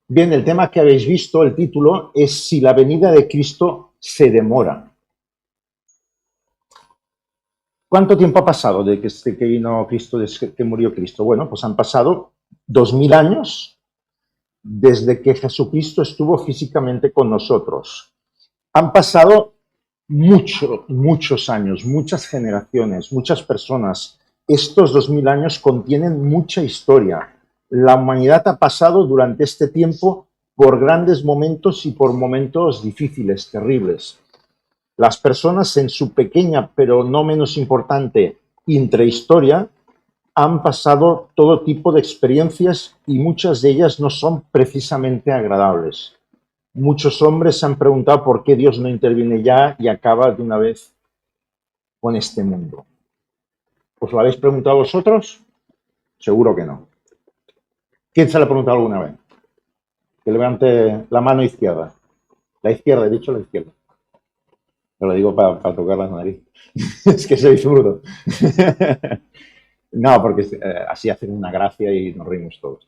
Bien, el tema que habéis visto, el título, es si la venida de Cristo se demora. ¿Cuánto tiempo ha pasado desde que vino Cristo, desde que murió Cristo? Bueno, pues han pasado 2000 años desde que Jesucristo estuvo físicamente con nosotros. Han pasado muchos años, muchas generaciones, muchas personas. Estos 2000 años contienen mucha historia. La humanidad ha pasado durante este tiempo por grandes momentos y por momentos difíciles, terribles. Las personas en su pequeña, pero no menos importante, intrahistoria, han pasado todo tipo de experiencias y muchas de ellas no son precisamente agradables. Muchos hombres se han preguntado por qué Dios no interviene ya y acaba de una vez con este mundo. ¿Os lo habéis preguntado vosotros? Seguro que no. ¿Quién se lo ha preguntado alguna vez? Que levante la mano izquierda. La izquierda, he dicho la izquierda. Te lo digo para tocar la nariz. Es que soy zurdo. No, porque así hacen una gracia y nos reímos todos.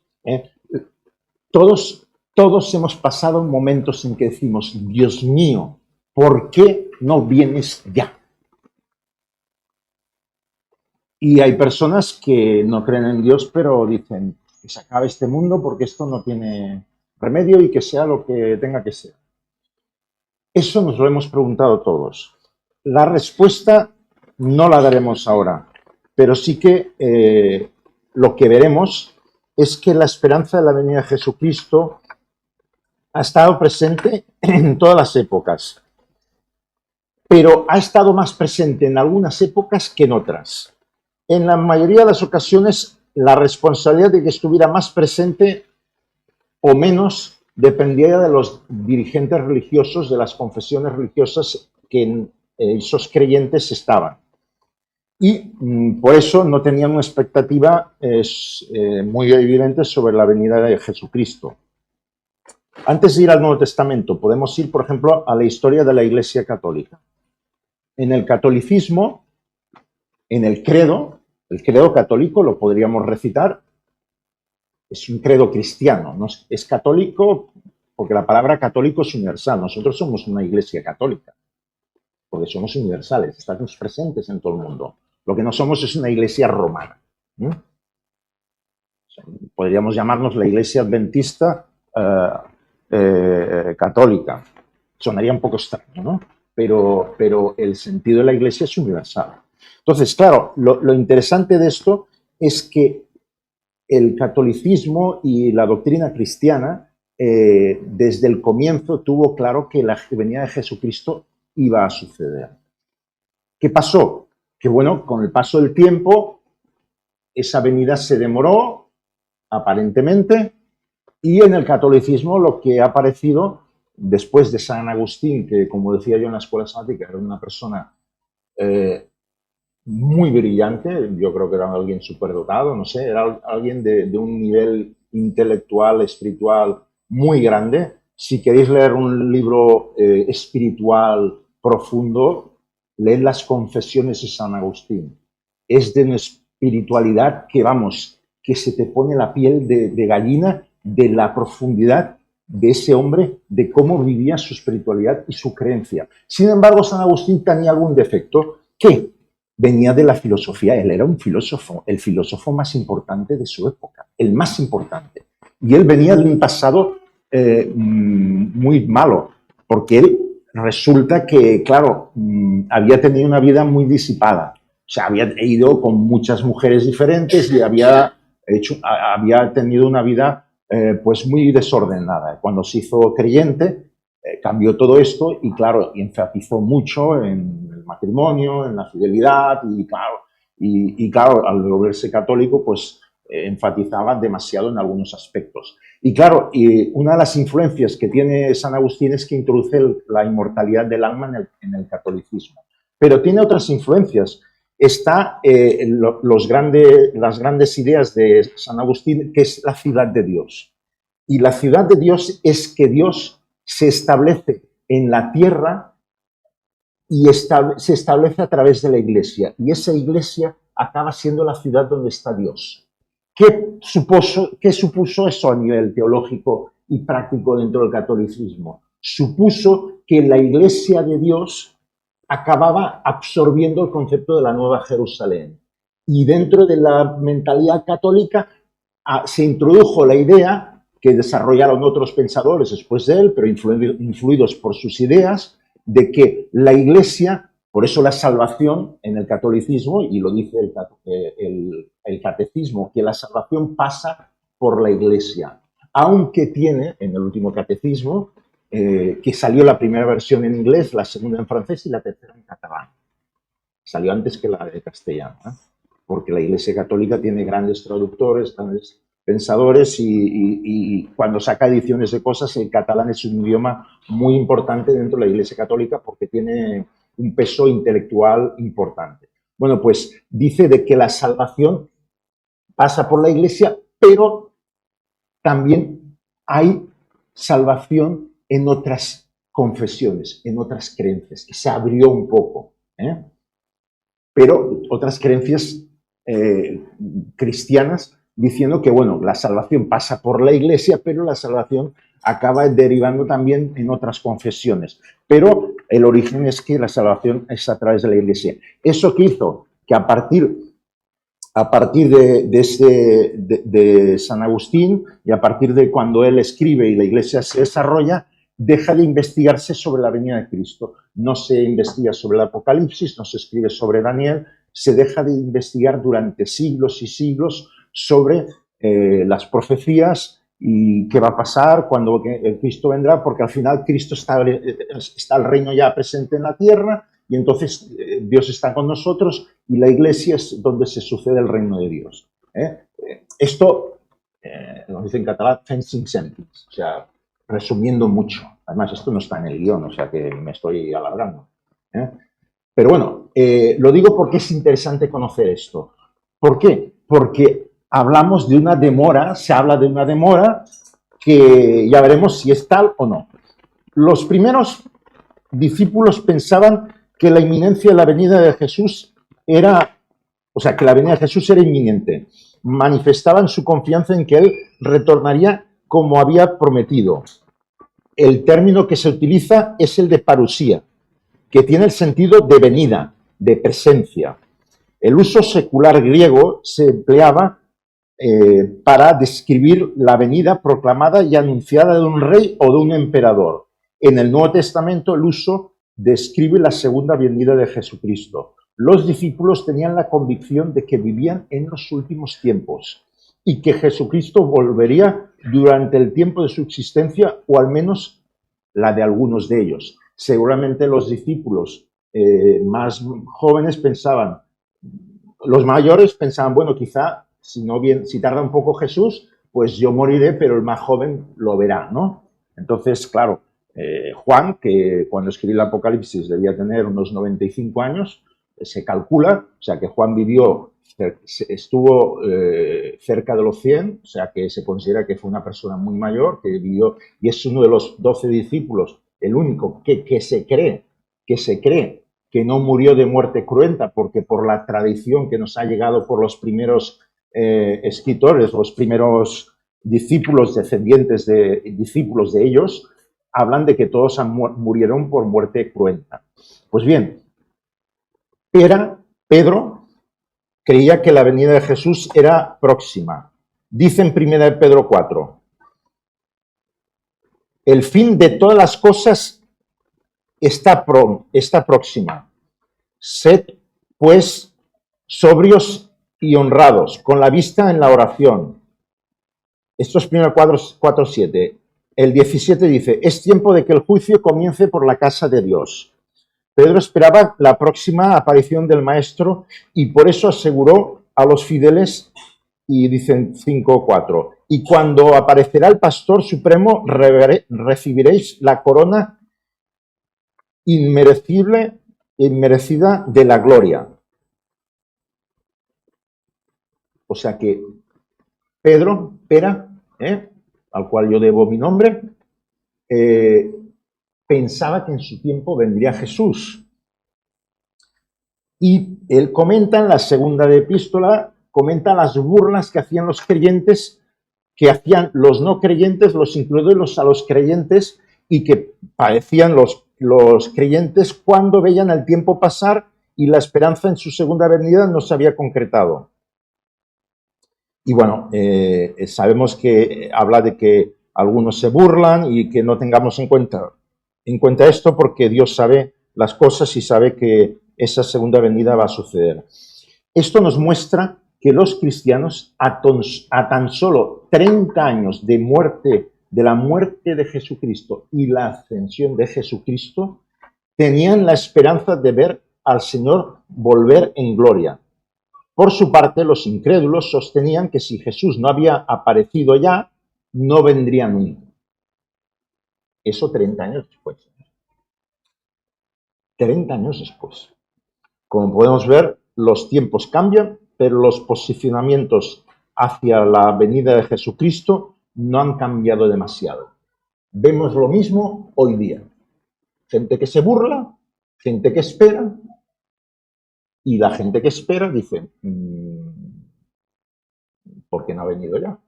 Todos hemos pasado momentos en que decimos, Dios mío, ¿por qué no vienes ya? Y hay personas que no creen en Dios, pero dicen que se acabe este mundo porque esto no tiene remedio y que sea lo que tenga que ser. Eso nos lo hemos preguntado todos. La respuesta no la daremos ahora, pero sí que lo que veremos es que la esperanza de la venida de Jesucristo ha estado presente en todas las épocas, pero ha estado más presente en algunas épocas que en otras. En la mayoría de las ocasiones, la responsabilidad de que estuviera más presente o menos dependía de los dirigentes religiosos, de las confesiones religiosas que en esos creyentes estaban. Y por eso no tenían una expectativa muy evidente sobre la venida de Jesucristo. Antes de ir al Nuevo Testamento, podemos ir, por ejemplo, a la historia de la Iglesia Católica. En el catolicismo, en el credo católico lo podríamos recitar, es un credo cristiano, ¿no? Es católico porque la palabra católico es universal. Nosotros somos una iglesia católica, porque somos universales, estamos presentes en todo el mundo. Lo que no somos es una iglesia romana. Podríamos llamarnos la iglesia adventista católica. Sonaría un poco extraño, ¿no? Pero el sentido de la iglesia es universal. Entonces, claro, lo interesante de esto es que el catolicismo y la doctrina cristiana desde el comienzo tuvo claro que la venida de Jesucristo iba a suceder. ¿Qué pasó? Que bueno, con el paso del tiempo, esa venida se demoró, aparentemente, y en el catolicismo lo que ha aparecido después de San Agustín, que como decía yo en la escuela sabática, era una persona muy brillante, yo creo que era alguien superdotado, no sé, era alguien de un nivel intelectual, espiritual muy grande. Si queréis leer un libro espiritual profundo, leed las Confesiones de San Agustín. Es de una espiritualidad que, vamos, que se te pone la piel de gallina de la profundidad de ese hombre, de cómo vivía su espiritualidad y su creencia. Sin embargo, San Agustín tenía algún defecto que venía de la filosofía. Él era un filósofo, el filósofo más importante de su época, el más importante. Y él venía de un pasado muy malo, porque él resulta que, claro, había tenido una vida muy disipada. O sea, había ido con muchas mujeres diferentes y había tenido una vida pues muy desordenada. Cuando se hizo creyente, cambió todo esto y, claro, enfatizó mucho en el matrimonio, en la fidelidad y claro, al volverse católico, pues enfatizaba demasiado en algunos aspectos. Y claro, una de las influencias que tiene San Agustín es que introduce la inmortalidad del alma en el catolicismo. Pero tiene otras influencias. Está las grandes ideas de San Agustín, que es la ciudad de Dios. Y la ciudad de Dios es que Dios se establece en la tierra y se establece a través de la iglesia. Y esa iglesia acaba siendo la ciudad donde está Dios. ¿Qué supuso eso a nivel teológico y práctico dentro del catolicismo. Supuso que la Iglesia de Dios acababa absorbiendo el concepto de la Nueva Jerusalén. Y dentro de la mentalidad católica se introdujo la idea que desarrollaron otros pensadores después de él, pero influidos por sus ideas, de que la Iglesia, por eso la salvación en el catolicismo, y lo dice el catecismo, que la salvación pasa por la Iglesia, aunque tiene, en el último catecismo, que salió la primera versión en inglés, la segunda en francés y la tercera en catalán. Salió antes que la de castellano, ¿eh? Porque la Iglesia Católica tiene grandes traductores, grandes pensadores y cuando saca ediciones de cosas, el catalán es un idioma muy importante dentro de la Iglesia Católica porque tiene un peso intelectual importante. Bueno, pues dice de que la salvación pasa por la Iglesia, pero también hay salvación en otras confesiones, en otras creencias, que se abrió un poco, ¿eh? Pero otras creencias cristianas diciendo que, bueno, la salvación pasa por la Iglesia, pero la salvación acaba derivando también en otras confesiones. Pero el origen es que la salvación es a través de la Iglesia. Eso que hizo que a partir de San Agustín y a partir de cuando él escribe y la Iglesia se desarrolla, deja de investigarse sobre la venida de Cristo. No se investiga sobre el Apocalipsis, no se escribe sobre Daniel, se deja de investigar durante siglos y siglos sobre las profecías y qué va a pasar cuando el Cristo vendrá, porque al final Cristo está el reino ya presente en la tierra y entonces Dios está con nosotros y la Iglesia es donde se sucede el reino de Dios. Esto, lo dice en catalán, fencing sentence, o sea, resumiendo mucho. Además, esto no está en el guión, o sea que me estoy alargando. Pero bueno, lo digo porque es interesante conocer esto. ¿Por qué? Porque hablamos de una demora, se habla de una demora que ya veremos si es tal o no. Los primeros discípulos pensaban que la inminencia de la venida de Jesús era, o sea, que la venida de Jesús era inminente. Manifestaban su confianza en que Él retornaría como había prometido. El término que se utiliza es el de parusía, que tiene el sentido de venida, de presencia. El uso secular griego se empleaba para describir la venida proclamada y anunciada de un rey o de un emperador. En el Nuevo Testamento el uso describe la segunda venida de Jesucristo. Los discípulos tenían la convicción de que vivían en los últimos tiempos y que Jesucristo volvería durante el tiempo de su existencia o al menos la de algunos de ellos. Seguramente los discípulos más jóvenes pensaban, los mayores pensaban, bueno, quizá si tarda un poco Jesús, pues yo moriré, pero el más joven lo verá, ¿no? Entonces, claro, Juan, que cuando escribió el Apocalipsis debía tener unos 95 años, se calcula, o sea que Juan estuvo cerca de los 100, o sea que se considera que fue una persona muy mayor, que vivió, y es uno de los 12 discípulos, el único que se cree que no murió de muerte cruenta, porque por la tradición que nos ha llegado por los primeros escritores, los primeros discípulos, descendientes de discípulos de ellos, hablan de que todos murieron por muerte cruenta. Pues bien, Pedro creía que la venida de Jesús era próxima. Dice en 1 Pedro 4, el fin de todas las cosas está próxima. Sed, pues, sobrios y honrados, con la vista en la oración. Esto es 1 4:7. El 17 dice, es tiempo de que el juicio comience por la casa de Dios. Pedro esperaba la próxima aparición del Maestro y por eso aseguró a los fieles, y dicen 5:4, y cuando aparecerá el Pastor Supremo recibiréis la corona inmerecida de la gloria. O sea que Pera, al cual yo debo mi nombre, pensaba que en su tiempo vendría Jesús. Y él comenta en la segunda epístola, comenta las burlas que hacían los creyentes que hacían los no creyentes, los incluidos a los creyentes, y que padecían los creyentes cuando veían el tiempo pasar y la esperanza en su segunda venida no se había concretado. Y bueno, sabemos que habla de que algunos se burlan y que no tengamos en cuenta esto porque Dios sabe las cosas y sabe que esa segunda venida va a suceder. Esto nos muestra que los cristianos, a tan solo 30 años de la muerte de Jesucristo y la ascensión de Jesucristo, tenían la esperanza de ver al Señor volver en gloria. Por su parte, los incrédulos sostenían que si Jesús no había aparecido ya, no vendría nunca. Eso 30 años después. 30 años después. Como podemos ver, los tiempos cambian, pero los posicionamientos hacia la venida de Jesucristo no han cambiado demasiado. Vemos lo mismo hoy día. Gente que se burla, gente que espera, y la gente que espera dice, ¿por qué no ha venido ya?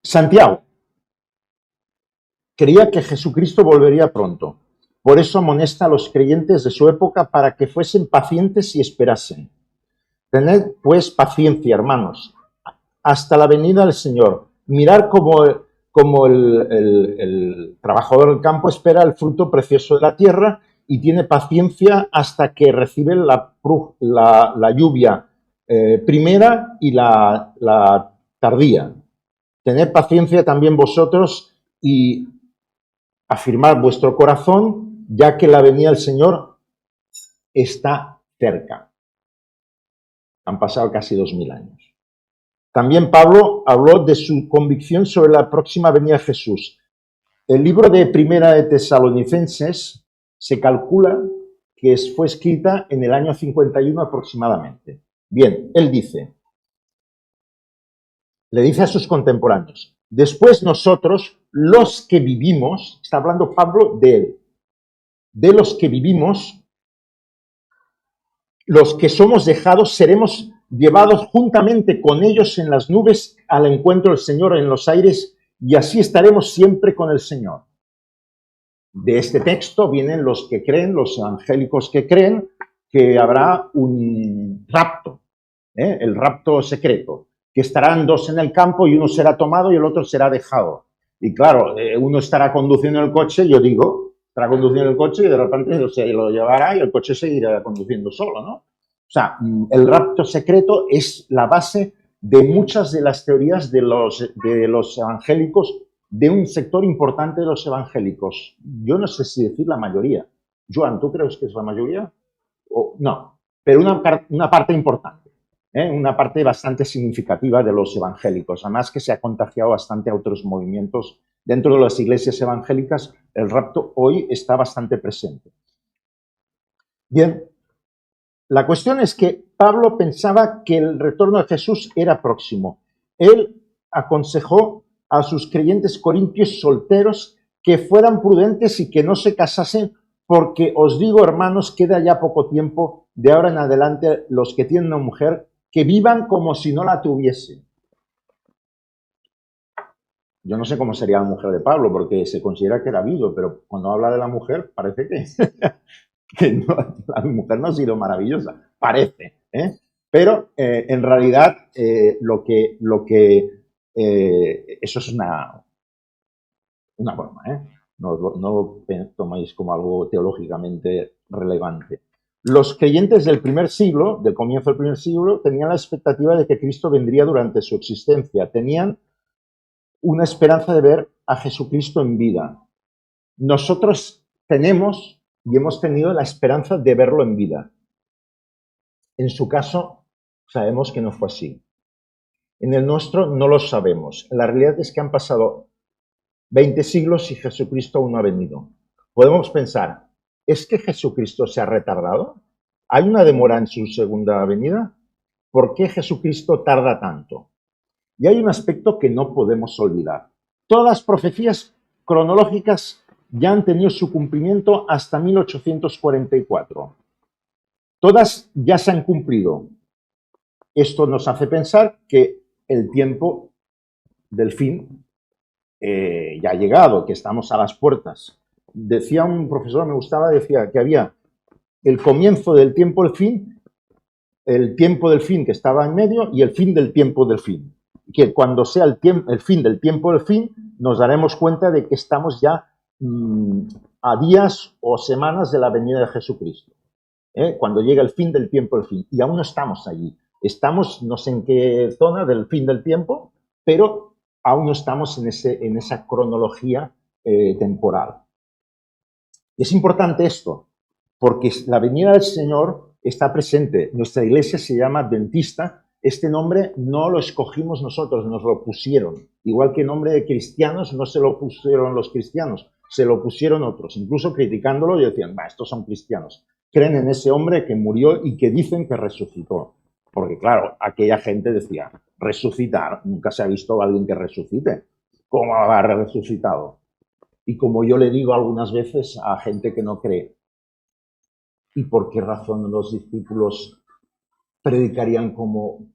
Santiago creía que Jesucristo volvería pronto. Por eso amonesta a los creyentes de su época para que fuesen pacientes y esperasen. Tened pues paciencia, hermanos, hasta la venida del Señor. Mirad como el trabajador del campo espera el fruto precioso de la tierra y tiene paciencia hasta que recibe la lluvia primera y la tardía. Tened paciencia también vosotros y afirmad vuestro corazón, ya que la venida del Señor está cerca. Han pasado casi 2000 años. También Pablo habló de su convicción sobre la próxima venida de Jesús. El libro de Primera de Tesalonicenses se calcula que fue escrita en el año 51 aproximadamente. Bien, él le dice a sus contemporáneos, después nosotros, los que vivimos, está hablando Pablo de él, de los que vivimos, los que somos dejados, seremos llevados juntamente con ellos en las nubes al encuentro del Señor en los aires y así estaremos siempre con el Señor. De este texto vienen los que creen, los evangélicos que creen que habrá un rapto, el rapto secreto, que estarán dos en el campo y uno será tomado y el otro será dejado. Y claro, uno estará conduciendo el coche, yo digo, estará conduciendo el coche y de repente se lo llevará y el coche seguirá conduciendo solo, ¿no? O sea, el rapto secreto es la base de muchas de las teorías de los evangélicos, de un sector importante de los evangélicos. Yo no sé si decir la mayoría. Joan, ¿tú crees que es la mayoría? No, pero una parte importante, una parte bastante significativa de los evangélicos. Además que se ha contagiado bastante a otros movimientos. Dentro de las iglesias evangélicas, el rapto hoy está bastante presente. Bien, la cuestión es que Pablo pensaba que el retorno de Jesús era próximo. Él aconsejó a sus creyentes corintios solteros que fueran prudentes y que no se casasen, porque os digo, hermanos, queda ya poco tiempo, de ahora en adelante los que tienen una mujer, que vivan como si no la tuviesen. Yo no sé cómo sería la mujer de Pablo, porque se considera que era viudo, pero cuando habla de la mujer parece que no, la mujer no ha sido maravillosa, parece, pero en realidad eso es una forma, no lo tomáis como algo teológicamente relevante. Los creyentes del primer siglo, del comienzo del primer siglo, tenían la expectativa de que Cristo vendría durante su existencia, tenían una esperanza de ver a Jesucristo en vida. Nosotros tenemos y hemos tenido la esperanza de verlo en vida. En su caso, sabemos que no fue así. En el nuestro no lo sabemos. La realidad es que han pasado 20 siglos y Jesucristo aún no ha venido. Podemos pensar, ¿es que Jesucristo se ha retardado? ¿Hay una demora en su segunda venida? ¿Por qué Jesucristo tarda tanto? Y hay un aspecto que no podemos olvidar. Todas las profecías cronológicas ya han tenido su cumplimiento hasta 1844. Todas ya se han cumplido. esto nos hace pensar que el tiempo del fin ya ha llegado, que estamos a las puertas. Decía un profesor, me gustaba, decía que había el comienzo del tiempo del fin, el tiempo del fin que estaba en medio y el fin del tiempo del fin. Que cuando sea el fin del tiempo del fin, nos daremos cuenta de que estamos ya a días o semanas de la venida de Jesucristo. Cuando llega el fin del tiempo del fin. Y aún no estamos allí. Estamos, no sé en qué zona del fin del tiempo, pero aún no estamos en esa cronología temporal. Y es importante esto, porque la venida del Señor está presente. Nuestra iglesia se llama Adventista. Este nombre no lo escogimos nosotros, nos lo pusieron. Igual que el nombre de cristianos no se lo pusieron los cristianos, se lo pusieron otros. Incluso criticándolo y decían, estos son cristianos. Creen en ese hombre que murió y que dicen que resucitó. Porque claro, aquella gente decía, resucitar, nunca se ha visto a alguien que resucite. ¿Cómo va a haber resucitado? Y como yo le digo algunas veces a gente que no cree, ¿y por qué razón los discípulos predicarían como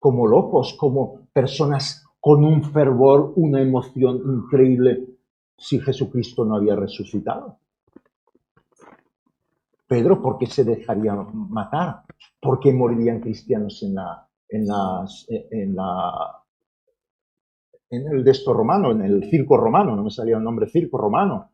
locos, como personas con un fervor, una emoción increíble, si Jesucristo no había resucitado? Pedro, ¿por qué se dejaría matar? ¿Por qué morirían cristianos en el de esto romano, en el circo romano? No me salía el nombre, circo romano.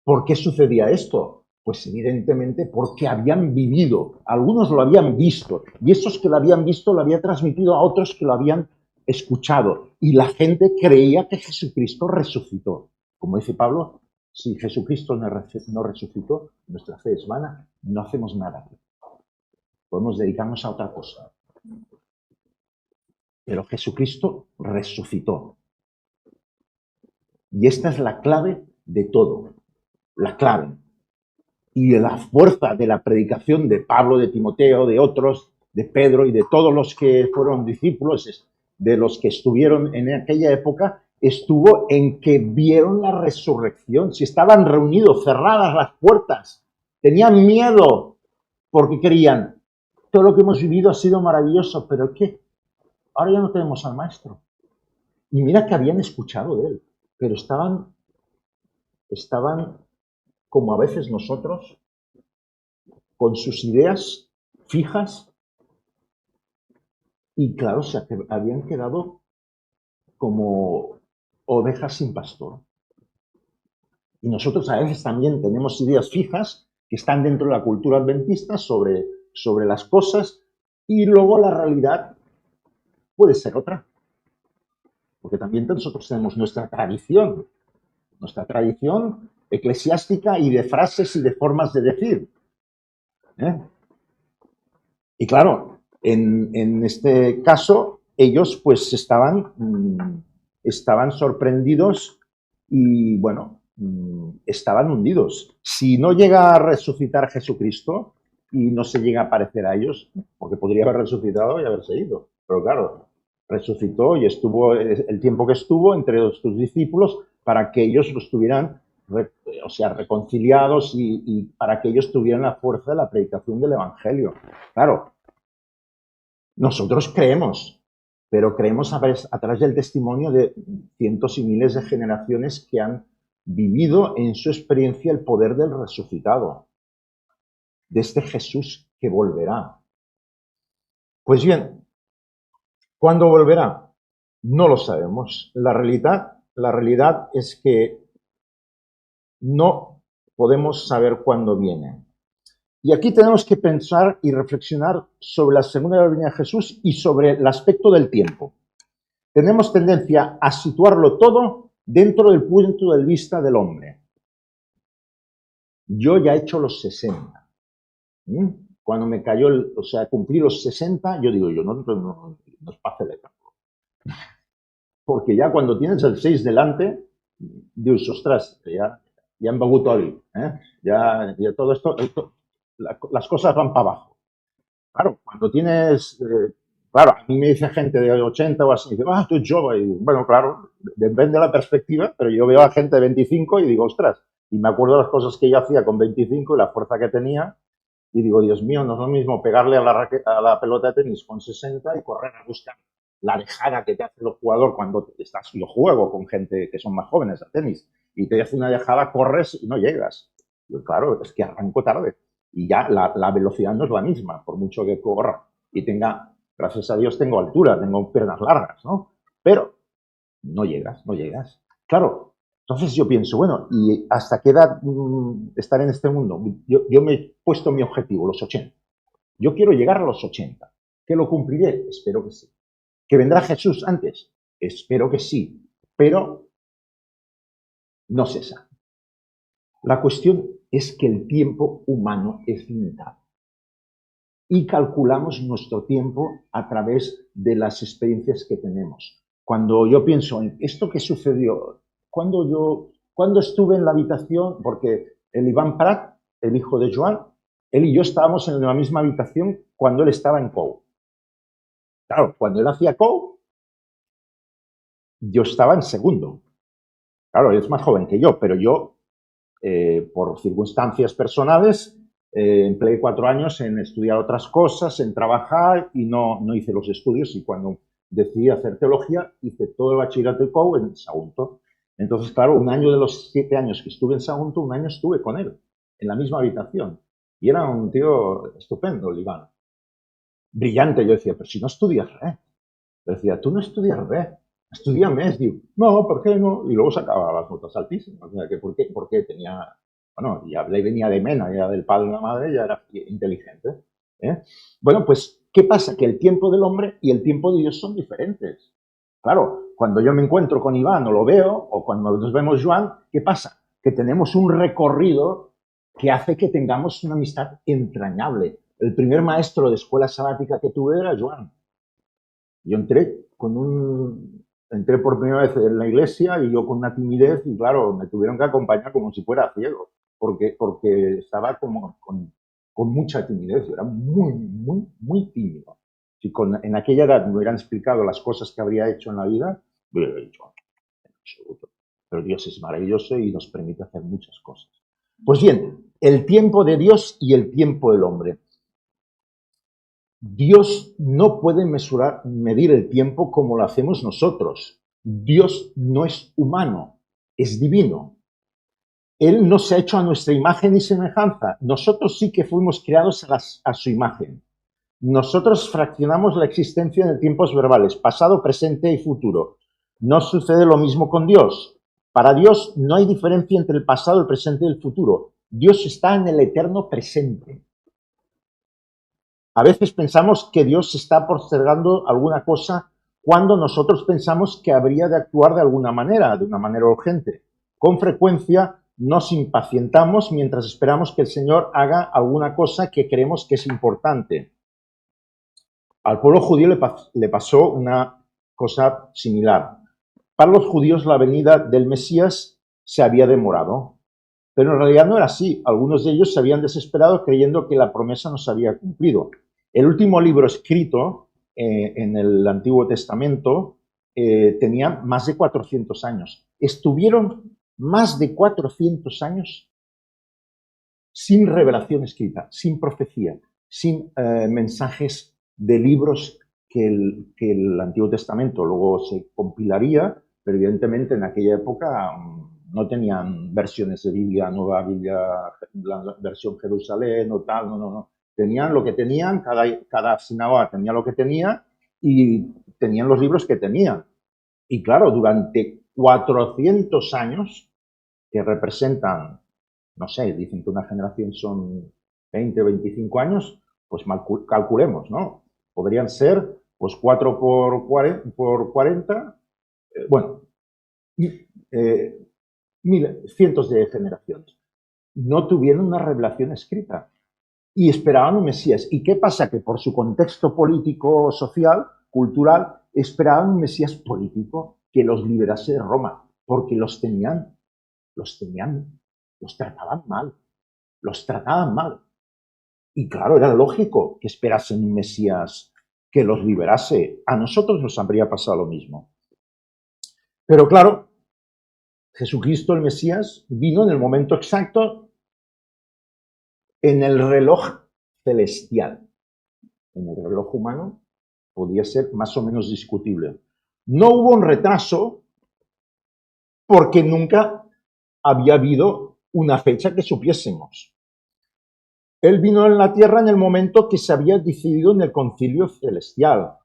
¿Por qué sucedía esto? Pues evidentemente porque habían vivido, algunos lo habían visto, y esos que lo habían visto lo había transmitido a otros que lo habían escuchado, y la gente creía que Jesucristo resucitó. Como dice Pablo, si Jesucristo no resucitó, nuestra fe es vana, no hacemos nada. Podemos dedicarnos a otra cosa. Pero Jesucristo resucitó. Y esta es la clave de todo, la clave. Y la fuerza de la predicación de Pablo, de Timoteo, de otros, de Pedro y de todos los que fueron discípulos, de los que estuvieron en aquella época, estuvo en que vieron la resurrección. Si estaban reunidos, cerradas las puertas, tenían miedo porque creían, todo lo que hemos vivido ha sido maravilloso, pero ¿qué? Ahora ya no tenemos al maestro. Y mira que habían escuchado de él, pero estaban como a veces nosotros, con sus ideas fijas, y claro, se habían quedado como ovejas sin pastor. Y nosotros a veces también tenemos ideas fijas que están dentro de la cultura adventista sobre las cosas, y luego la realidad puede ser otra. Porque también nosotros tenemos nuestra tradición eclesiástica y de frases y de formas de decir. Y claro, en este caso, ellos pues estaban sorprendidos y, bueno, estaban hundidos. Si no llega a resucitar Jesucristo y no se llega a aparecer a ellos, porque podría haber resucitado y haberse ido. Pero claro, resucitó y estuvo el tiempo que estuvo entre sus discípulos para que ellos lo estuvieran, reconciliados y para que ellos tuvieran la fuerza de la predicación del Evangelio. Claro, nosotros creemos, pero creemos a través del testimonio de cientos y miles de generaciones que han vivido en su experiencia el poder del resucitado, de este Jesús que volverá. Pues bien, ¿cuándo volverá? No lo sabemos. La realidad es que no podemos saber cuándo viene. Y aquí tenemos que pensar y reflexionar sobre la segunda venida de Jesús y sobre el aspecto del tiempo. Tenemos tendencia a situarlo todo dentro del punto de vista del hombre. Yo ya he hecho los 60. Cuando me cayó, cumplí los 60, yo digo, no es para tampoco. Porque ya cuando tienes el 6 delante, dices, ostras, ya hem begut oli, ya todo esto, las cosas van para abajo. Claro, cuando tienes, claro, a mí me dice gente de 80 o así, dice, tú eres joven. Y, bueno, claro, depende de la perspectiva, pero yo veo a gente de 25 y digo, ostras, y me acuerdo de las cosas que yo hacía con 25 y la fuerza que tenía, y digo, Dios mío, no es lo mismo pegarle a a la pelota de tenis con 60 y correr a buscar la dejada que te hace el jugador cuando estás. Yo juego con gente que son más jóvenes a tenis y te hace una dejada, corres y no llegas. Yo, claro, es que arranco tarde y ya la velocidad no es la misma, por mucho que corra y tenga, gracias a Dios, tengo altura, tengo piernas largas, ¿no? Pero no llegas, no llegas. Claro, entonces yo pienso, bueno, ¿y hasta qué edad estar en este mundo? Yo me he puesto mi objetivo, los 80. Yo quiero llegar a los 80. ¿Que lo cumpliré? Espero que sí. ¿Que vendrá Jesús antes? Espero que sí. Pero no se sabe. La cuestión es que el tiempo humano es limitado. Y calculamos nuestro tiempo a través de las experiencias que tenemos. Cuando yo pienso en esto que sucedió, cuando estuve en la habitación, porque el Iván Prat, el hijo de Joan, él y yo estábamos en la misma habitación cuando él estaba en COU. Claro, cuando él hacía COU, yo estaba en segundo. Claro, él es más joven que yo, pero yo, por circunstancias personales, empleé 4 años en estudiar otras cosas, en trabajar y no hice los estudios. Y cuando decidí hacer teología, hice todo el bachillerato y COU en Sagunto. Entonces, claro, un año de los 7 años que estuve en Sagunto, un año estuve con él, en la misma habitación. Y era un tío estupendo, el Iván. Brillante. Yo decía, pero si no estudias res. Yo decía, tú no estudias res. Estudia més. Diu, no, ¿por qué no? Y luego sacaba las notas altísimas. O sea, que ¿por qué tenía? Bueno, ya le venía de Mena, ya del padre y la madre, ya era inteligente. ¿Eh? Bueno, pues, ¿qué pasa? Que el tiempo del hombre y el tiempo de Dios son diferentes. Claro, cuando yo me encuentro con Iván o lo veo, o cuando nos vemos Joan, ¿qué pasa? Que tenemos un recorrido que hace que tengamos una amistad entrañable. El primer maestro de escuela sabática que tuve era Joan. Yo entré por primera vez en la iglesia y yo con una timidez y claro, me tuvieron que acompañar como si fuera ciego, porque estaba como con mucha timidez, yo era muy tímido. Si en aquella edad me hubieran explicado las cosas que habría hecho en la vida, hubiera dicho, en absoluto. Pero Dios es maravilloso y nos permite hacer muchas cosas. Pues bien, el tiempo de Dios y el tiempo del hombre. Dios no puede medir el tiempo como lo hacemos nosotros. Dios no es humano, es divino. Él no se ha hecho a nuestra imagen y semejanza. Nosotros sí que fuimos creados a su imagen. Nosotros fraccionamos la existencia de tiempos verbales, pasado, presente y futuro. No sucede lo mismo con Dios. Para Dios no hay diferencia entre el pasado, el presente y el futuro. Dios está en el eterno presente. A veces pensamos que Dios está postergando alguna cosa cuando nosotros pensamos que habría de actuar de una manera urgente. Con frecuencia nos impacientamos mientras esperamos que el Señor haga alguna cosa que creemos que es importante. Al pueblo judío le pasó una cosa similar. Para los judíos la venida del Mesías se había demorado, pero en realidad no era así. Algunos de ellos se habían desesperado creyendo que la promesa no se había cumplido. El último libro escrito en el Antiguo Testamento tenía más de 400 años. Estuvieron más de 400 años sin revelación escrita, sin profecía, sin mensajes de libros que el Antiguo Testamento luego se compilaría, pero evidentemente en aquella época no tenían versiones de Biblia, nueva Biblia, la versión Jerusalén o tal, no. Tenían lo que tenían, cada sinagoga tenía lo que tenía y tenían los libros que tenían. Y claro, durante 400 años, que representan, no sé, dicen que una generación son 20, 25 años, pues calculemos, ¿no? Podrían ser, pues 4 por 40, bueno, cientos de generaciones. No tuvieron una revelación escrita y esperaban un Mesías. ¿Y qué pasa? Que por su contexto político, social, cultural, esperaban un Mesías político que los liberase de Roma, porque los trataban mal. Y claro, era lógico que esperasen un Mesías que los liberase. A nosotros nos habría pasado lo mismo. Pero claro, Jesucristo, el Mesías, vino en el momento exacto, en el reloj celestial. En el reloj humano podía ser más o menos discutible. No hubo un retraso porque nunca había habido una fecha que supiésemos. Él vino en la tierra en el momento que se había decidido en el concilio celestial.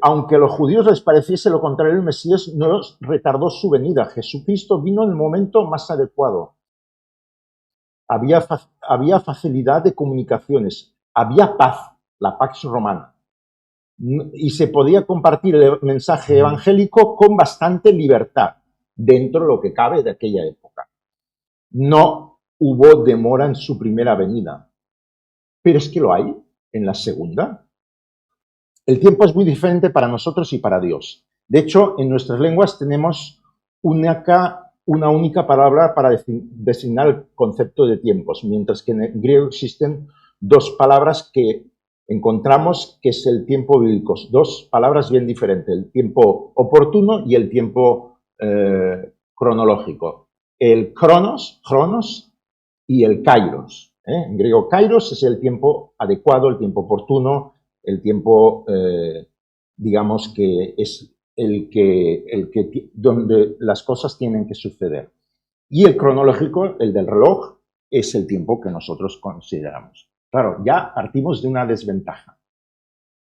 Aunque a los judíos les pareciese lo contrario, el Mesías no retardó su venida. Jesucristo vino en el momento más adecuado. Había facilidad de comunicaciones, había paz, la pax romana. Y se podía compartir el mensaje evangélico con bastante libertad, dentro de lo que cabe de aquella época. No hubo demora en su primera venida, pero es que lo hay en la segunda. El tiempo es muy diferente para nosotros y para Dios. De hecho, en nuestras lenguas tenemos una única palabra para designar el concepto de tiempos, mientras que en el griego existen dos palabras que encontramos que es el tiempo bíblico, dos palabras bien diferentes, el tiempo oportuno y el tiempo cronológico. El cronos y el kairos. En griego kairos es el tiempo adecuado, el tiempo oportuno, el tiempo, digamos, que es donde las cosas tienen que suceder. Y el cronológico, el del reloj, es el tiempo que nosotros consideramos. Claro, ya partimos de una desventaja.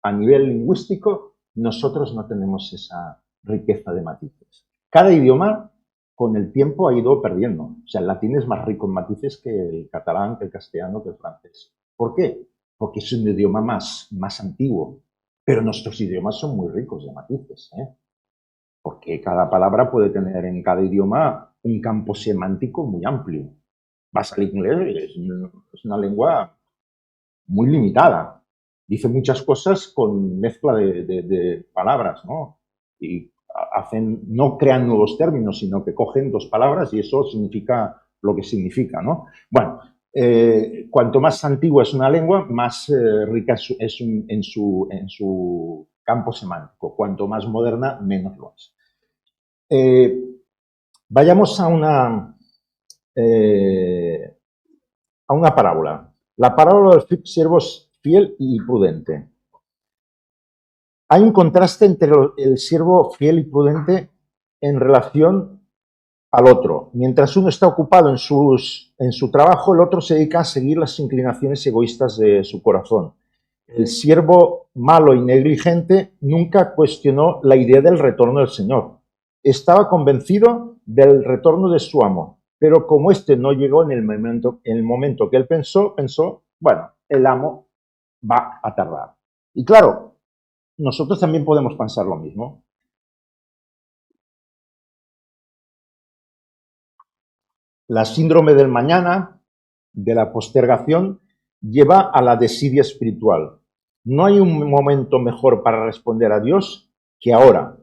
A nivel lingüístico, nosotros no tenemos esa riqueza de matices. Cada idioma, con el tiempo, ha ido perdiendo. O sea, el latín es más rico en matices que el catalán, que el castellano, que el francés. ¿Por qué? Porque es un idioma más antiguo. Pero nuestros idiomas son muy ricos de matices, porque cada palabra puede tener en cada idioma un campo semántico muy amplio. Vas al inglés, es una lengua muy limitada. Dice muchas cosas con mezcla de palabras, ¿no? Y no crean nuevos términos, sino que cogen dos palabras y eso significa lo que significa, ¿no? Bueno, cuanto más antigua es una lengua, más rica es en su campo semántico. Cuanto más moderna, menos lo es. Vayamos a una parábola. La parábola del siervo fiel y prudente. Hay un contraste entre el siervo fiel y prudente en relación al otro. Mientras uno está ocupado en su trabajo, el otro se dedica a seguir las inclinaciones egoístas de su corazón. El siervo malo y negligente nunca cuestionó la idea del retorno del Señor. Estaba convencido del retorno de su amo, pero como éste no llegó en el momento que él pensó, bueno, el amo va a tardar. Y claro, nosotros también podemos pensar lo mismo. La síndrome del mañana, de la postergación, lleva a la desidia espiritual. No hay un momento mejor para responder a Dios que ahora.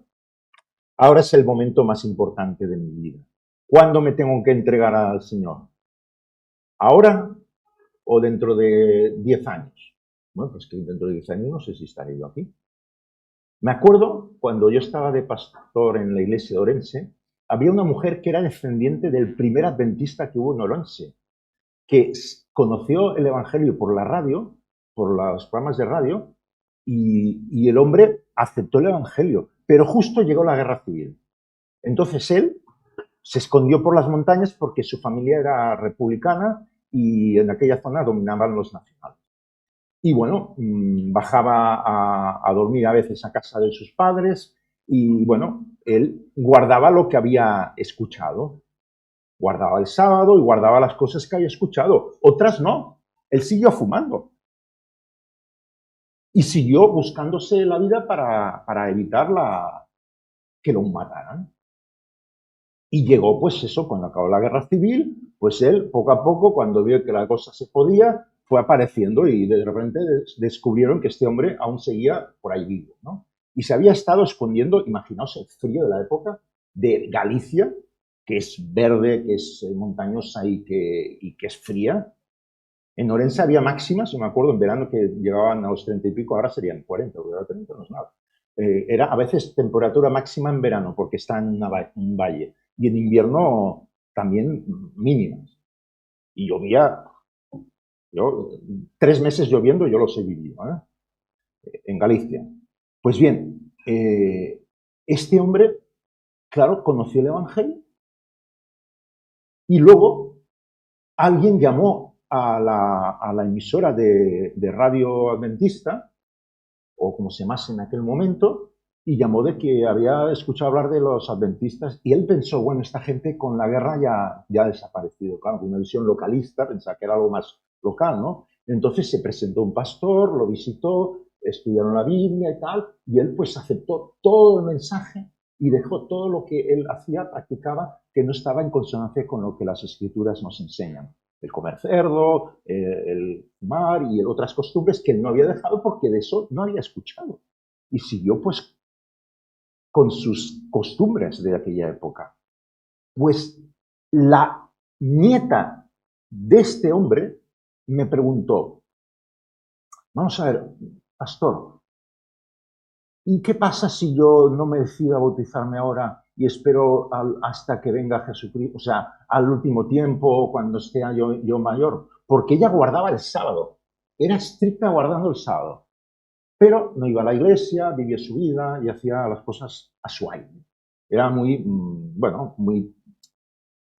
Ahora es el momento más importante de mi vida. ¿Cuándo me tengo que entregar al Señor? ¿Ahora o dentro de 10 años? Bueno, pues que dentro de 10 años no sé si estaré yo aquí. Me acuerdo cuando yo estaba de pastor en la iglesia de Orense, había una mujer que era descendiente del primer adventista que hubo en Orense, que conoció el Evangelio por la radio, por los programas de radio, y el hombre aceptó el Evangelio, pero justo llegó la guerra civil. Entonces él se escondió por las montañas porque su familia era republicana y en aquella zona dominaban los nacionales. Y bueno, bajaba a dormir a veces a casa de sus padres y bueno, él guardaba lo que había escuchado. Guardaba el sábado y guardaba las cosas que había escuchado. Otras no. Él siguió fumando. Y siguió buscándose la vida para evitar que lo mataran. Y llegó, pues eso, cuando acabó la guerra civil, pues él, poco a poco, cuando vio que la cosa se podía, fue apareciendo y de repente descubrieron que este hombre aún seguía por ahí vivo, ¿no? Y se había estado escondiendo, imaginaos el frío de la época, de Galicia, que es verde, que es montañosa y que es fría. En Orense había máximas, yo me acuerdo en verano que llegaban a los 30 y pico, ahora serían 40, porque ahora 30 no es nada. Era a veces temperatura máxima en verano, porque está en un valle, y en invierno también mínimas. Y llovía Yo, 3 meses lloviendo, yo los he vivido, en Galicia. Pues bien, este hombre, claro, conoció el Evangelio y luego alguien llamó a la emisora de radio adventista, o como se llamase en aquel momento, y llamó de que había escuchado hablar de los adventistas, y él pensó, bueno, esta gente con la guerra ya ha desaparecido, claro, con una visión localista, pensaba que era algo más local, ¿no? Entonces se presentó un pastor, lo visitó, estudiaron la Biblia y tal, y él pues aceptó todo el mensaje y dejó todo lo que él hacía, practicaba, que no estaba en consonancia con lo que las escrituras nos enseñan. El comer cerdo, el fumar y otras costumbres que él no había dejado porque de eso no había escuchado. Y siguió pues con sus costumbres de aquella época. Pues la nieta de este hombre me preguntó, vamos a ver, pastor, ¿y qué pasa si yo no me decido a bautizarme ahora y espero hasta que venga Jesucristo, o sea, al último tiempo, cuando esté yo mayor? Porque ella guardaba el sábado, era estricta guardando el sábado, pero no iba a la iglesia, vivía su vida y hacía las cosas a su aire. Era muy, bueno,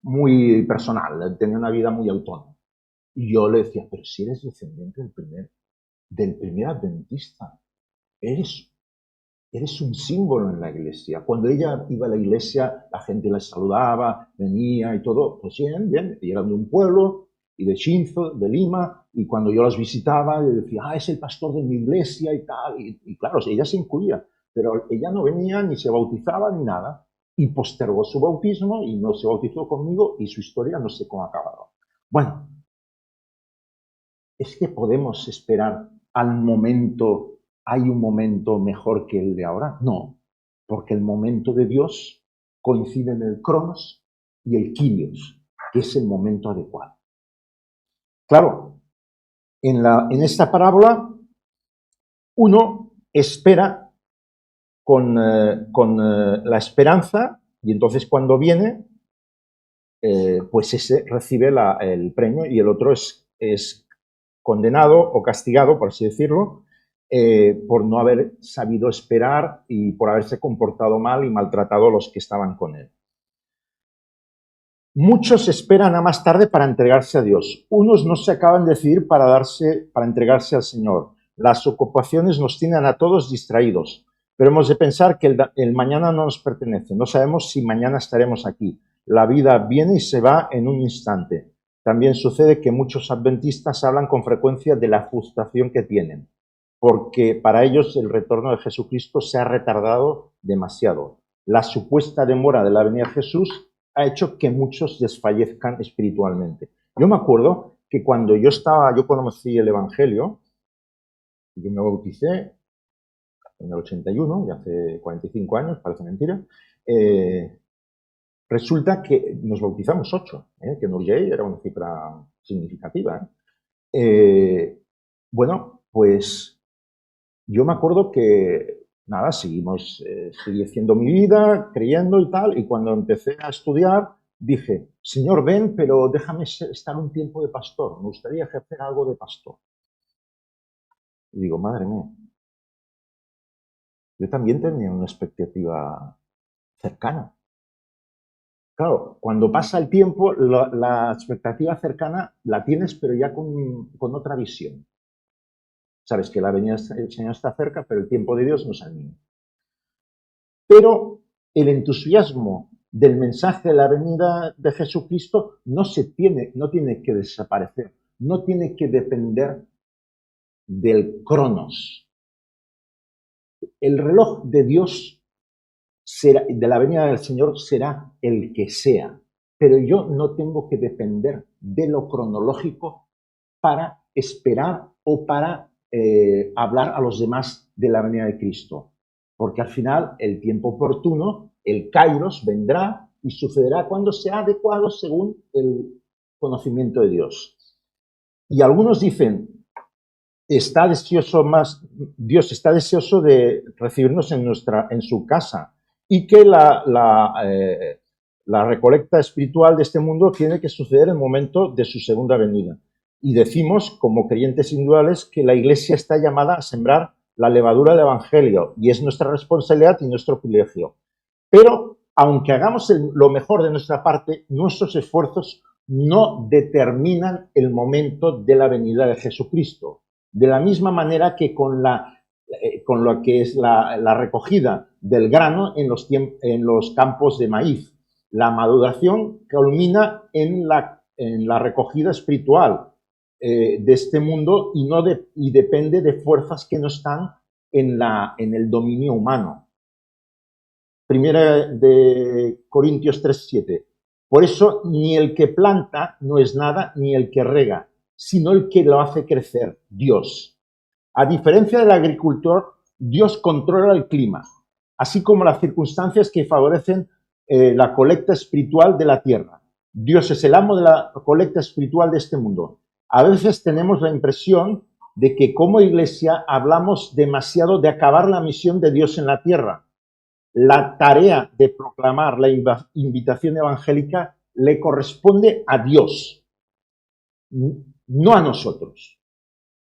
muy personal, tenía una vida muy autónoma. Y yo le decía, pero si eres descendiente del primer adventista, eres un símbolo en la iglesia. Cuando ella iba a la iglesia, la gente la saludaba, venía y todo, pues bien, bien. Y eran de un pueblo, y de Chinzo, de Lima, y cuando yo los visitaba, le decía, es el pastor de mi iglesia y tal. Y claro, ella se incluía, pero ella no venía ni se bautizaba ni nada. Y postergó su bautismo y no se bautizó conmigo y su historia no sé cómo ha acabado. Bueno, es que podemos esperar al momento. ¿Hay un momento mejor que el de ahora? No, porque el momento de Dios coincide en el Cronos y el Kyrios, que es el momento adecuado. Claro, en esta parábola uno espera con la esperanza y entonces cuando viene, pues ese recibe el premio y el otro es condenado o castigado, por así decirlo, por no haber sabido esperar y por haberse comportado mal y maltratado a los que estaban con él. Muchos esperan a más tarde para entregarse a Dios. Unos no se acaban de decidir para entregarse al Señor. Las ocupaciones nos tienen a todos distraídos, pero hemos de pensar que el mañana no nos pertenece. No sabemos si mañana estaremos aquí. La vida viene y se va en un instante. También sucede que muchos adventistas hablan con frecuencia de la frustración que tienen, porque para ellos el retorno de Jesucristo se ha retardado demasiado. La supuesta demora de la venida de Jesús ha hecho que muchos desfallezcan espiritualmente. Yo me acuerdo que cuando yo conocí el Evangelio, yo me bauticé en el 81, ya hace 45 años, parece mentira, resulta que nos bautizamos 8, que no era una cifra significativa. Bueno, pues yo me acuerdo que, nada, seguí haciendo mi vida, creyendo y tal, y cuando empecé a estudiar, dije, Señor, ven, pero déjame estar un tiempo de pastor, me gustaría ejercer algo de pastor. Y digo, madre mía, yo también tenía una expectativa cercana. Claro, cuando pasa el tiempo, la expectativa cercana la tienes, pero ya con otra visión. Sabes que la venida del Señor está cerca, pero el tiempo de Dios no es el mismo. Pero el entusiasmo del mensaje de la venida de Jesucristo no tiene que desaparecer, no tiene que depender del cronos. El reloj de Dios de la venida del Señor será el que sea, pero yo no tengo que depender de lo cronológico para esperar o para hablar a los demás de la venida de Cristo. Porque al final el tiempo oportuno, el kairos, vendrá y sucederá cuando sea adecuado según el conocimiento de Dios. Y algunos dicen, Dios está deseoso de recibirnos en su casa y que la recolecta espiritual de este mundo tiene que suceder en el momento de su segunda venida. y decimos, como creyentes individuales, que la Iglesia está llamada a sembrar la levadura del Evangelio y es nuestra responsabilidad y nuestro privilegio. Pero, aunque hagamos lo mejor de nuestra parte, nuestros esfuerzos no determinan el momento de la venida de Jesucristo. De la misma manera que con lo que es la recogida del grano en los campos de maíz. La maduración culmina en la recogida espiritual de este mundo y depende de fuerzas que no están en el dominio humano. Primera de Corintios 3:7. Por eso ni el que planta no es nada, ni el que rega, sino el que lo hace crecer, Dios. A diferencia del agricultor, Dios controla el clima, así como las circunstancias que favorecen la colecta espiritual de la tierra. Dios es el amo de la colecta espiritual de este mundo. A veces tenemos la impresión de que como iglesia hablamos demasiado de acabar la misión de Dios en la tierra. La tarea de proclamar la invitación evangélica le corresponde a Dios, no a nosotros.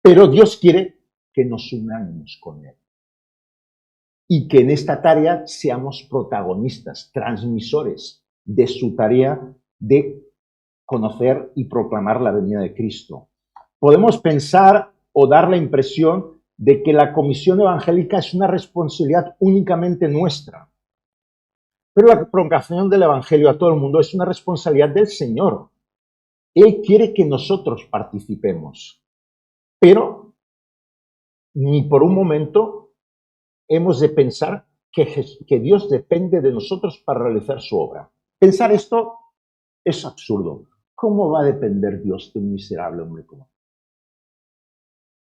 Pero Dios quiere que nos unamos con Él y que en esta tarea seamos protagonistas, transmisores de su tarea de conocer y proclamar la venida de Cristo. Podemos pensar o dar la impresión de que la comisión evangélica es una responsabilidad únicamente nuestra. Pero la proclamación del evangelio a todo el mundo es una responsabilidad del Señor. Él quiere que nosotros participemos. Pero ni por un momento hemos de pensar que Dios depende de nosotros para realizar su obra. Pensar esto es absurdo. ¿Cómo va a depender Dios de un miserable hombre como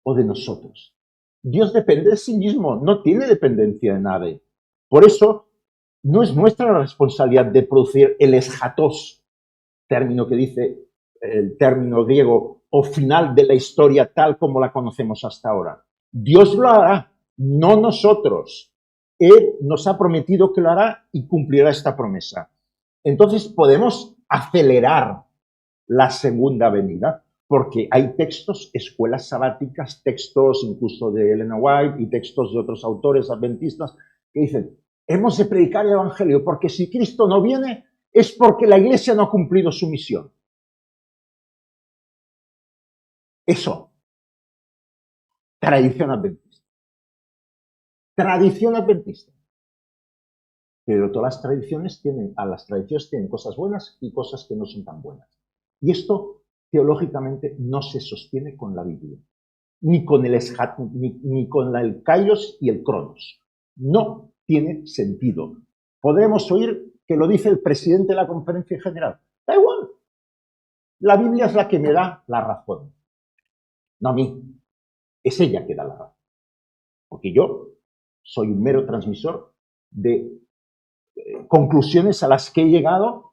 o de nosotros? Dios depende de sí mismo, no tiene dependencia de nadie. Por eso, no es nuestra responsabilidad de producir el eschatos, término que dice el término griego, o final de la historia tal como la conocemos hasta ahora. Dios lo hará, no nosotros. Él nos ha prometido que lo hará y cumplirá esta promesa. Entonces podemos acelerar la segunda venida, porque hay textos, escuelas sabáticas, textos incluso de Elena White y textos de otros autores adventistas que dicen, hemos de predicar el evangelio porque si Cristo no viene es porque la iglesia no ha cumplido su misión. Eso, tradición adventista. Tradición adventista. Pero todas las tradiciones tienen cosas buenas y cosas que no son tan buenas. Y esto teológicamente no se sostiene con la Biblia, ni con el Kairos y el Cronos. No tiene sentido. Podremos oír que lo dice el presidente de la Conferencia General. Da igual. La Biblia es la que me da la razón. No a mí. Es ella que da la razón. Porque yo soy un mero transmisor de conclusiones a las que he llegado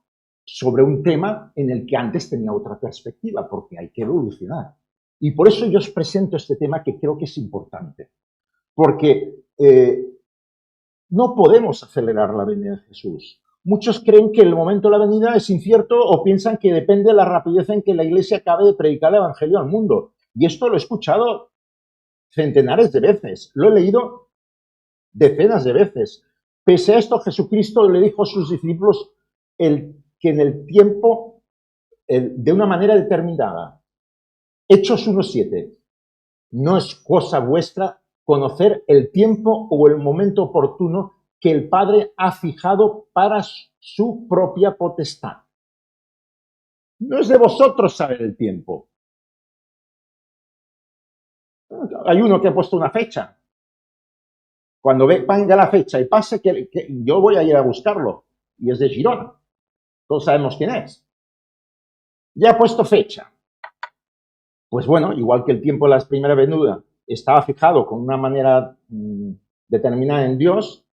sobre un tema en el que antes tenía otra perspectiva, porque hay que evolucionar. Y por eso yo os presento este tema que creo que es importante, porque no podemos acelerar la venida de Jesús. Muchos creen que el momento de la venida es incierto o piensan que depende de la rapidez en que la Iglesia acabe de predicar el Evangelio al mundo. Y esto lo he escuchado centenares de veces, lo he leído decenas de veces. Pese a esto, Jesucristo le dijo a sus discípulos que en el tiempo, de una manera determinada, Hechos 1:7, no es cosa vuestra conocer el tiempo o el momento oportuno que el Padre ha fijado para su propia potestad. No es de vosotros saber el tiempo. Hay uno que ha puesto una fecha. Cuando venga la fecha y pase, que yo voy a ir a buscarlo. Y es de Girona. Todos sabemos quién es. Ya ha puesto fecha. Pues bueno, igual que el tiempo de la primera venida estaba fijado con una manera determinada en Dios,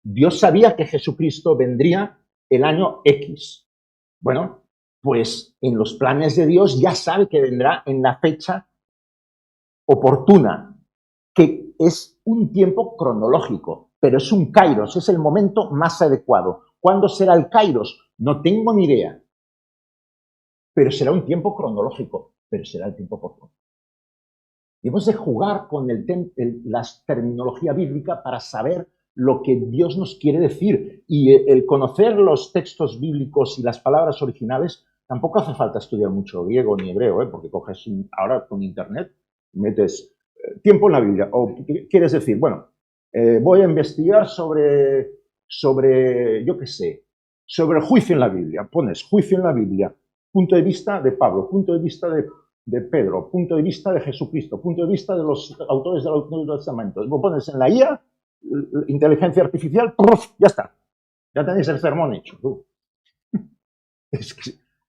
Dios sabía que Jesucristo vendría el año X. Bueno, pues en los planes de Dios ya sabe que vendrá en la fecha oportuna, que es un tiempo cronológico, pero es un kairos, es el momento más adecuado. ¿Cuándo será el kairos? No tengo ni idea, pero será un tiempo cronológico. pero será el tiempo oportuno. Y hemos de jugar con la terminología bíblica para saber lo que Dios nos quiere decir. Y el conocer los textos bíblicos y las palabras originales, tampoco hace falta estudiar mucho griego ni hebreo, porque coges ahora con internet, metes tiempo en la Biblia, o quieres decir, bueno, voy a investigar sobre, yo qué sé, sobre el juicio en la Biblia. Pones juicio en la Biblia, punto de vista de Pablo, punto de vista de Pedro, punto de vista de Jesucristo, punto de vista de los autores del Nuevo Testamento. Lo pones en la IA, inteligencia artificial, ¡puf! Ya está. Ya tenéis el sermón hecho.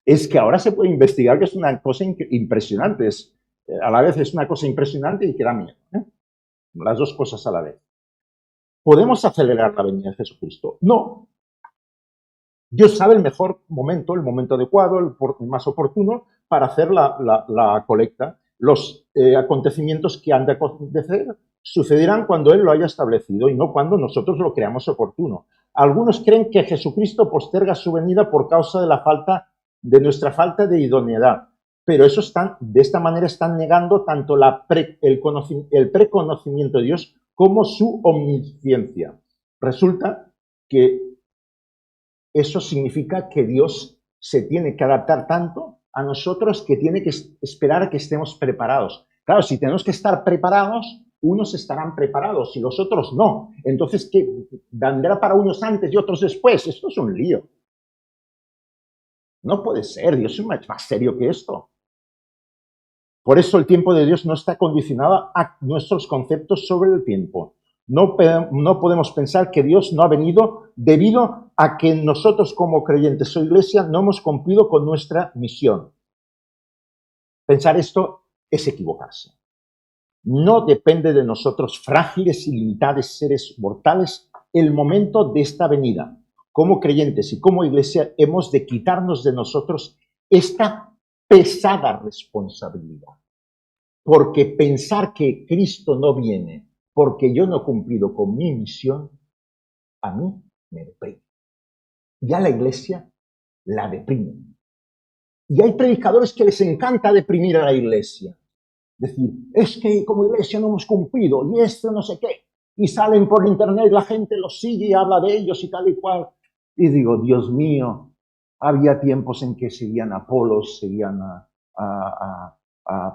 Es que ahora se puede investigar, que es una cosa impresionante. A la vez es una cosa impresionante y que da miedo. Las dos cosas a la vez. ¿Podemos acelerar la venida de Jesucristo? No. Dios sabe el mejor momento, el momento adecuado, el más oportuno para hacer la colecta. Los acontecimientos que han de acontecer sucederán cuando Él lo haya establecido y no cuando nosotros lo creamos oportuno. Algunos creen que Jesucristo posterga su venida por causa de nuestra falta de idoneidad, pero de esta manera están negando tanto el preconocimiento de Dios como su omnisciencia. Resulta que eso significa que Dios se tiene que adaptar tanto a nosotros que tiene que esperar a que estemos preparados. Claro, si tenemos que estar preparados, unos estarán preparados y los otros no. Entonces, ¿qué vendrá para unos antes y otros después? Esto es un lío. No puede ser, Dios es más serio que esto. Por eso el tiempo de Dios no está condicionado a nuestros conceptos sobre el tiempo. No podemos pensar que Dios no ha venido debido a que nosotros como creyentes o iglesia no hemos cumplido con nuestra misión. Pensar esto es equivocarse. No depende de nosotros, frágiles y limitados seres mortales, el momento de esta venida. Como creyentes y como iglesia hemos de quitarnos de nosotros esta pesada responsabilidad. Porque pensar que Cristo no viene porque yo no he cumplido con mi misión, a mí me deprime. Y a la iglesia la deprime. Y hay predicadores que les encanta deprimir a la iglesia. Decir, es que como iglesia no hemos cumplido, y esto no sé qué. Y salen por internet, la gente los sigue y habla de ellos y tal y cual. Y digo, Dios mío, había tiempos en que seguían a Apolos, seguían a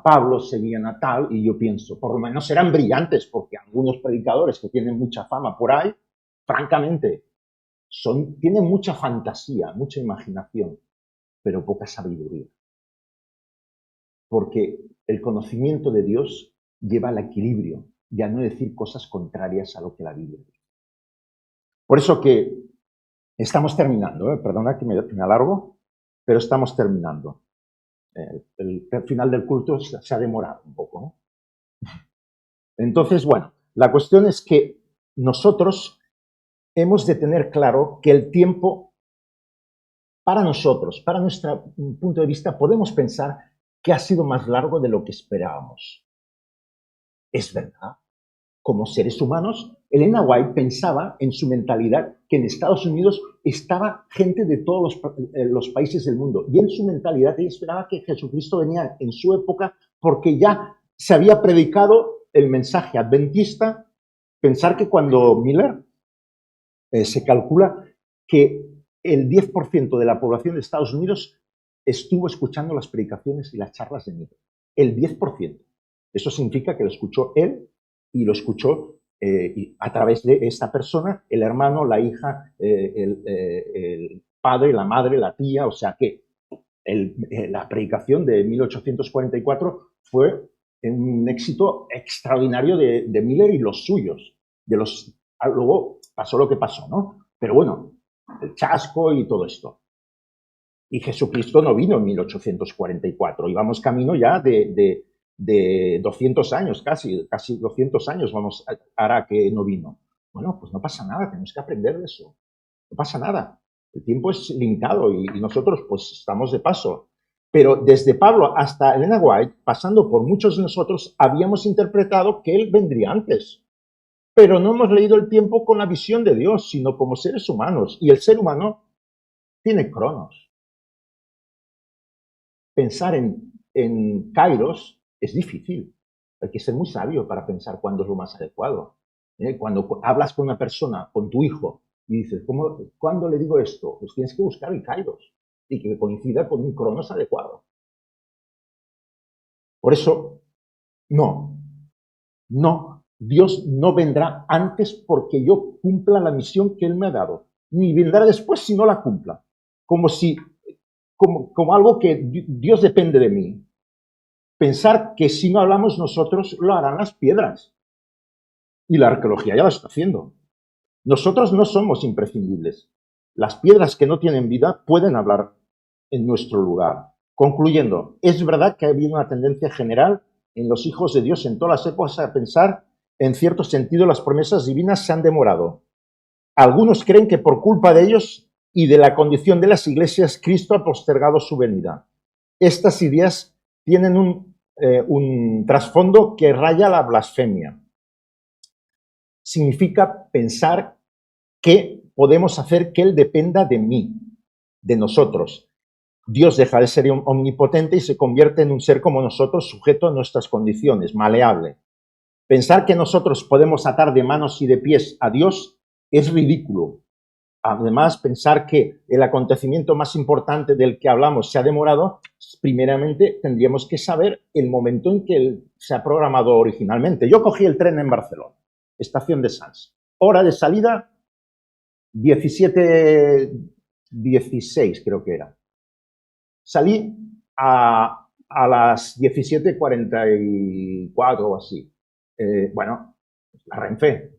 Pablo, seguían a tal, y yo pienso, por lo menos eran brillantes, porque algunos predicadores que tienen mucha fama por ahí, francamente, tienen mucha fantasía, mucha imaginación, pero poca sabiduría. Porque el conocimiento de Dios lleva al equilibrio y a no decir cosas contrarias a lo que la Biblia dice. Por eso que estamos terminando, perdona que me alargo, pero estamos terminando. El final del culto se ha demorado un poco, ¿no? Entonces, bueno, la cuestión es que nosotros hemos de tener claro que el tiempo, para nosotros, para nuestro punto de vista, podemos pensar que ha sido más largo de lo que esperábamos. Es verdad. Como seres humanos, Elena White pensaba en su mentalidad que en Estados Unidos estaba gente de todos los países del mundo. Y en su mentalidad ella esperaba que Jesucristo venía en su época porque ya se había predicado el mensaje adventista. Pensar que cuando Miller se calcula que el 10% de la población de Estados Unidos estuvo escuchando las predicaciones y las charlas de Miller. El 10%. Eso significa que lo escuchó él y lo escuchó a través de esta persona, el hermano, la hija, el padre, la madre, la tía, o sea que la predicación de 1844 fue un éxito extraordinario de Miller y los suyos. Luego pasó lo que pasó, ¿no? Pero bueno, el chasco y todo esto. Y Jesucristo no vino en 1844, íbamos camino ya de 200 años, casi 200 años hará que no vino. Bueno, pues no pasa nada, tenemos que aprender de eso. No pasa nada. El tiempo es limitado y nosotros pues estamos de paso. Pero desde Pablo hasta Elena White, pasando por muchos de nosotros, habíamos interpretado que él vendría antes. Pero no hemos leído el tiempo con la visión de Dios, sino como seres humanos. Y el ser humano tiene cronos. Pensar en en Kairos es difícil. Hay que ser muy sabio para pensar cuándo es lo más adecuado. Cuando hablas con una persona, con tu hijo, y dices, ¿cuándo le digo esto? Pues tienes que buscar el Kairos y que coincida con un cronos adecuado. Por eso, no, Dios no vendrá antes porque yo cumpla la misión que Él me ha dado, ni vendrá después si no la cumpla. Como algo que Dios depende de mí. Pensar que si no hablamos nosotros, lo harán las piedras. Y la arqueología ya lo está haciendo. Nosotros no somos imprescindibles. Las piedras que no tienen vida pueden hablar en nuestro lugar. Concluyendo, es verdad que ha habido una tendencia general en los hijos de Dios en todas las épocas a pensar, en cierto sentido, las promesas divinas se han demorado. Algunos creen que por culpa de ellos y de la condición de las iglesias, Cristo ha postergado su venida. Estas ideas tienen un trasfondo que raya la blasfemia. Significa pensar que podemos hacer que Él dependa de mí, de nosotros. Dios deja de ser omnipotente y se convierte en un ser como nosotros, sujeto a nuestras condiciones, maleable. Pensar que nosotros podemos atar de manos y de pies a Dios es ridículo. Además, pensar que el acontecimiento más importante del que hablamos se ha demorado, primeramente tendríamos que saber el momento en que él se ha programado originalmente. Yo cogí el tren en Barcelona, estación de Sants. Hora de salida, 17:16 creo que era. Salí a las 17:44 o así. Bueno, la Renfe.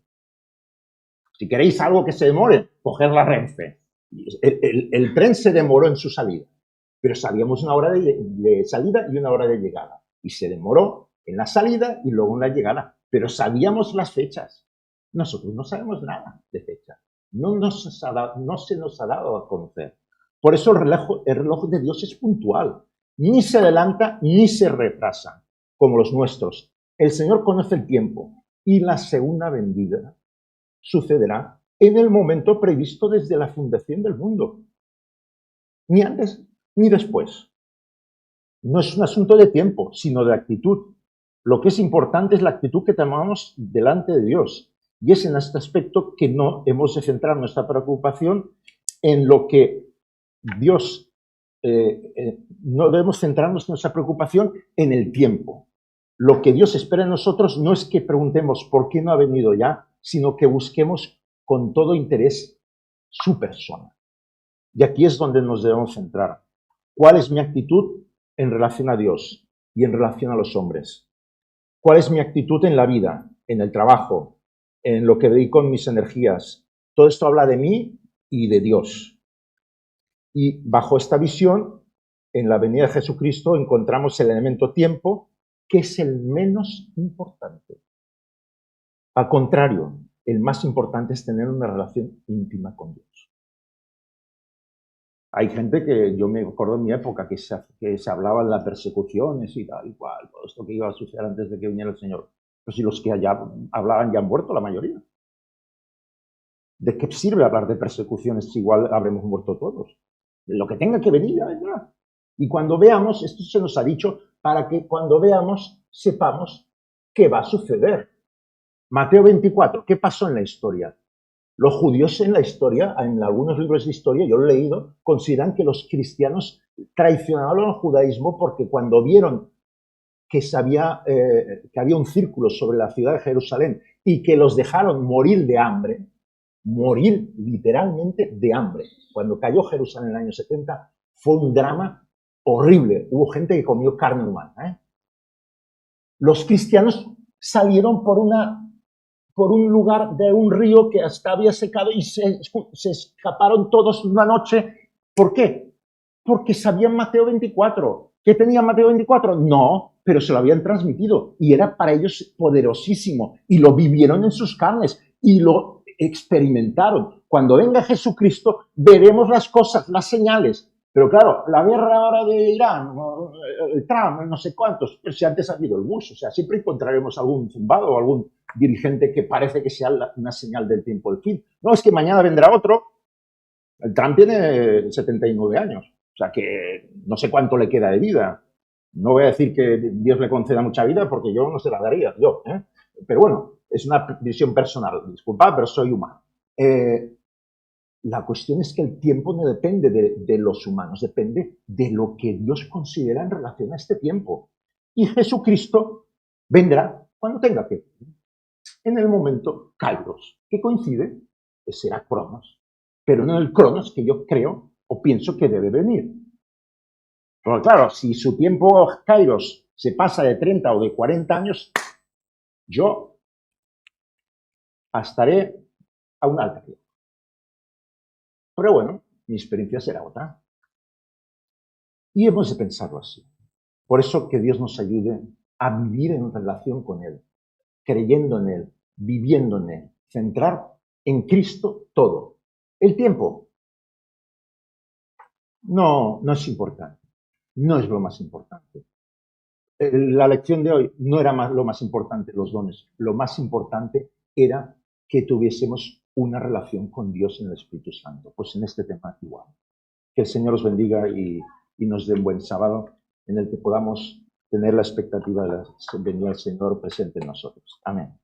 Si queréis algo que se demore, coger la Renfe. El tren se demoró en su salida, pero sabíamos una hora de salida y una hora de llegada. Y se demoró en la salida y luego en la llegada. Pero sabíamos las fechas. Nosotros no sabemos nada de fechas. No se nos ha dado a conocer. Por eso el reloj de Dios es puntual. Ni se adelanta ni se retrasa, como los nuestros. El Señor conoce el tiempo y la segunda venida sucederá en el momento previsto desde la fundación del mundo. Ni antes ni después. No es un asunto de tiempo, sino de actitud. Lo que es importante es la actitud que tomamos delante de Dios. Y es en este aspecto que no hemos de centrar nuestra preocupación en lo que Dios, no debemos centrarnos nuestra preocupación en el tiempo. Lo que Dios espera en nosotros no es que preguntemos por qué no ha venido ya, sino que busquemos con todo interés su persona. Y aquí es donde nos debemos centrar. ¿Cuál es mi actitud en relación a Dios y en relación a los hombres? ¿Cuál es mi actitud en la vida, en el trabajo, en lo que dedico mis energías? Todo esto habla de mí y de Dios. Y bajo esta visión, en la venida de Jesucristo encontramos el elemento tiempo, que es el menos importante. Al contrario, el más importante es tener una relación íntima con Dios. Hay gente que, yo me acuerdo en mi época, que se hablaba de las persecuciones y tal y cual, todo esto que iba a suceder antes de que viniera el Señor. Pero si los que allá hablaban ya han muerto, la mayoría. ¿De qué sirve hablar de persecuciones si igual habremos muerto todos? Lo que tenga que venir ya vendrá. Y cuando veamos, esto se nos ha dicho, para que cuando veamos, sepamos qué va a suceder. Mateo 24, ¿qué pasó en la historia? Los judíos en la historia, en algunos libros de historia, yo lo he leído, consideran que los cristianos traicionaron al judaísmo porque cuando vieron que había un círculo sobre la ciudad de Jerusalén y que los dejaron morir de hambre, morir literalmente de hambre. Cuando cayó Jerusalén en el año 70, fue un drama horrible. Hubo gente que comió carne humana. Los cristianos salieron por un lugar de un río que hasta había secado y se escaparon todos una noche. ¿Por qué? Porque sabían Mateo 24. ¿Qué tenía Mateo 24? No, pero se lo habían transmitido y era para ellos poderosísimo y lo vivieron en sus carnes y lo experimentaron. Cuando venga Jesucristo veremos las cosas, las señales. Pero claro, la guerra ahora de Irán, el Trump, no sé cuántos, pero si antes ha habido el Bush, o sea, siempre encontraremos algún zumbado o algún dirigente que parece que sea una señal del tiempo del fin. No, es que mañana vendrá otro. El Trump tiene 79 años, o sea que no sé cuánto le queda de vida. No voy a decir que Dios le conceda mucha vida porque yo no se la daría, yo. Pero bueno, es una visión personal. Disculpad, pero soy humano. La cuestión es que el tiempo no depende de los humanos, depende de lo que Dios considera en relación a este tiempo. Y Jesucristo vendrá cuando tenga que venir. En el momento Kairos, que coincide, que será Cronos, pero no el Cronos que yo creo o pienso que debe venir. Pero claro, si su tiempo Kairos se pasa de 30 o de 40 años, yo estaré a un alta. Pero bueno, mi experiencia será otra. Y hemos de pensarlo así. Por eso que Dios nos ayude a vivir en relación con Él, creyendo en Él, viviendo en Él, centrar en Cristo todo. El tiempo no es importante, no es lo más importante. La lección de hoy no era lo más importante, los dones. Lo más importante era que tuviésemos una relación con Dios en el Espíritu Santo. Pues en este tema igual. Que el Señor os bendiga y nos dé un buen sábado en el que podamos tener la expectativa de la venida del Señor presente en nosotros. Amén.